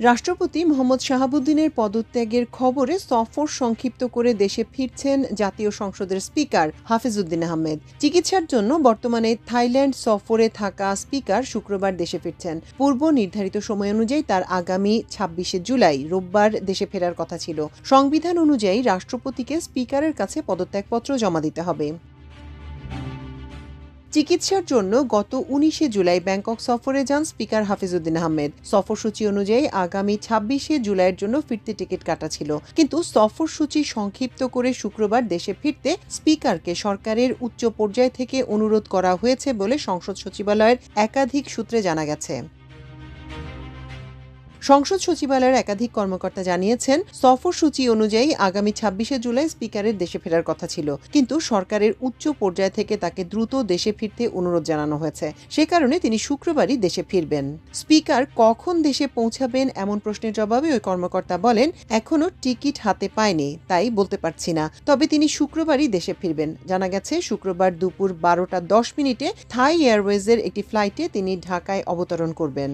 রাষ্ট্রপতি মোহাম্মদ শাহাবুদ্দিনের পদত্যাগের খবরে সফর সংক্ষিপ্ত করে দেশে ফিরছেন জাতীয় সংসদের স্পিকার হাফিজউদ্দিন আহমেদ। চিকিৎসার জন্য বর্তমানে থাইল্যান্ড সফরে থাকা স্পিকার শুক্রবার দেশে ফিরছেন। পূর্ব নির্ধারিত সময় অনুযায়ী তার আগামী ২৬শে জুলাই রোববার দেশে ফেরার কথা ছিল। সংবিধান অনুযায়ী রাষ্ট্রপতিকে স্পিকারের কাছে পদত্যাগপত্র জমা দিতে হবে। চিকিৎসার জন্য গত ১৯শে জুলাই ব্যাংকক সফরে যান স্পিকার হাফিজউদ্দিন আহমেদ। সফরসূচি অনুযায়ী আগামী ২৬শে জুলাইয়ের জন্য ফিরতি টিকিট কাটা ছিল, কিন্তু সফরসূচি সংক্ষিপ্ত করে শুক্রবার দেশে ফিরতে স্পিকারকে সরকারের উচ্চ পর্যায় থেকে অনুরোধ করা হয়েছে বলে সংসদ সচিবালয়ের একাধিক সূত্রে জানা গেছে। সংসদ সচিবালয়ের একাধিক কর্মকর্তা জানিয়েছেন, সফরসূচি অনুযায়ী আগামী ২৬শে জুলাই স্পিকারের দেশে ফেরার কথা ছিল, কিন্তু সরকারের উচ্চ পর্যায় থেকে তাকে দ্রুত দেশে ফিরতে অনুরোধ জানানো হয়েছে। সে কারণে তিনি শুক্রবারই দেশে ফিরবেন। স্পিকার কখন দেশে পৌঁছাবেন এমন প্রশ্নের জবাবে ওই কর্মকর্তা বলেন, এখনো টিকিট হাতে পায়নি, তাই বলতে পারছি না, তবে তিনি শুক্রবারই দেশে ফিরবেন। জানা গেছে শুক্রবার দুপুর ১২টা ১০ থাই এয়ারওয়েজের একটি ফ্লাইটে তিনি ঢাকায় অবতরণ করবেন।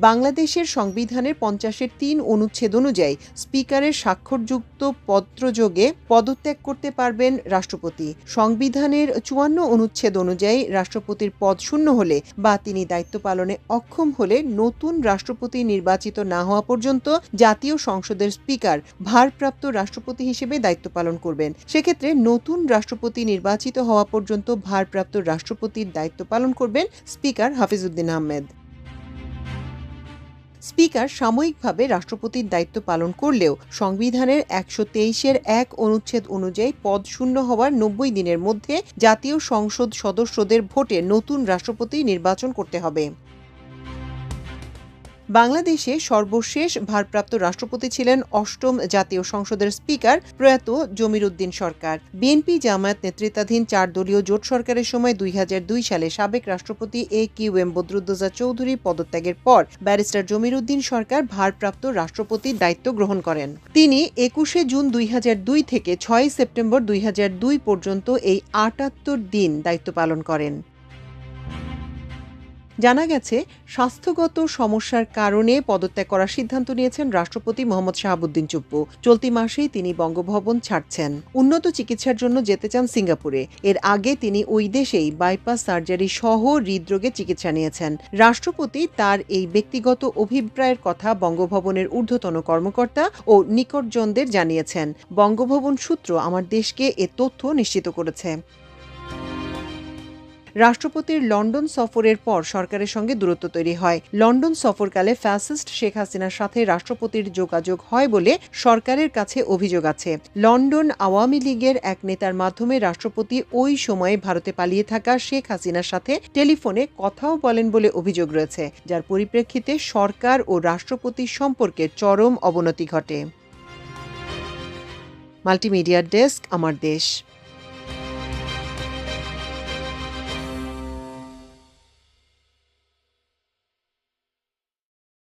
বাংলাদেশের সংবিধানের ৫০-৩ অনুচ্ছেদ অনুযায়ী স্পিকারের স্বাক্ষরযুক্ত পত্রযোগে পদত্যাগ করতে পারবেন রাষ্ট্রপতি। সংবিধানের ৫৪ অনুচ্ছেদ অনুযায়ী রাষ্ট্রপতির পদ শূন্য হলে বা তিনি দায়িত্ব পালনে অক্ষম হলে নতুন রাষ্ট্রপতি নির্বাচিত না হওয়া পর্যন্ত জাতীয় সংসদের স্পিকার ভারপ্রাপ্ত রাষ্ট্রপতি হিসেবে দায়িত্ব পালন করবেন। সেক্ষেত্রে নতুন রাষ্ট্রপতি নির্বাচিত হওয়া পর্যন্ত ভারপ্রাপ্ত রাষ্ট্রপতির দায়িত্ব পালন করবেন স্পিকার হাফিজউদ্দিন আহমেদ। স্পিকার সাময়িকভাবে রাষ্ট্রপতির দায়িত্ব পালন করলেও সংবিধানের ১২৩-এর ১ অনুচ্ছেদ অনুযায়ী পদ শূন্য হওয়ার ৯০ দিনের মধ্যে জাতীয় সংসদ সদস্যদের ভোটে নতুন রাষ্ট্রপতি নির্বাচন করতে হবে। বাংলাদেশে সর্বশেষ ভারপ্রাপ্ত রাষ্ট্রপতি ছিলেন অষ্টম জাতীয় সংসদের স্পিকার প্রয়াত জমির উদ্দিন সরকার। বিএনপি জামায়াত নেতৃত্বাধীন ৪ দলীয় জোট সরকারের সময় ২০০২ সালে সাবেক রাষ্ট্রপতি এ.কিউ.এম বদরুদ্দোজা চৌধুরীর পদত্যাগের পর ব্যারিস্টার জমির উদ্দিন সরকার ভারপ্রাপ্ত রাষ্ট্রপতির দায়িত্ব গ্রহণ করেন। তিনি ২১শে জুন ২০০২ থেকে ৬ সেপ্টেম্বর ২০০২ পর্যন্ত এই ৭৮ দিন দায়িত্ব পালন করেন। জানা গেছে, স্বাস্থ্যগত সমস্যার কারণে পদত্যাগ করার সিদ্ধান্ত নিয়েছেন রাষ্ট্রপতি মোহাম্মদ শাহাবুদ্দিন চুপ্পু। চলতি মাসেই তিনি বঙ্গভবন ছাড়ছেন। উন্নত চিকিৎসার জন্য যেতে চান সিঙ্গাপুরে। এর আগে তিনি ওই দেশেই বাইপাস সার্জারি সহ হৃদরোগে চিকিৎসা নিয়েছেন। রাষ্ট্রপতি তার এই ব্যক্তিগত অভিপ্রায়ের কথা বঙ্গভবনের ঊর্ধ্বতন কর্মকর্তা ও নিকটজনদের জানিয়েছেন। বঙ্গভবন সূত্র আমার দেশকে এ তথ্য নিশ্চিত করেছে। রাষ্ট্রপতির লন্ডন সফরের পর সরকারের সঙ্গে দূরত্ব তৈরি হয়। লন্ডন সফরকালে ফ্যাসিস্ট শেখ হাসিনার সাথে রাষ্ট্রপতির যোগাযোগ হয় বলে সরকারের কাছে অভিযোগ আছে। লন্ডন আওয়ামী লীগের এক নেতার মাধ্যমে রাষ্ট্রপতি ওই সময়ে ভারতে পালিয়ে থাকা শেখ হাসিনার সাথে টেলিফোনে কথাও বলেন বলে অভিযোগ রয়েছে, যার পরিপ্রেক্ষিতে সরকার ও রাষ্ট্রপতির সম্পর্কে চরম অবনতি ঘটে। মাল্টিমিডিয়া ডেস্ক, আমার দেশ।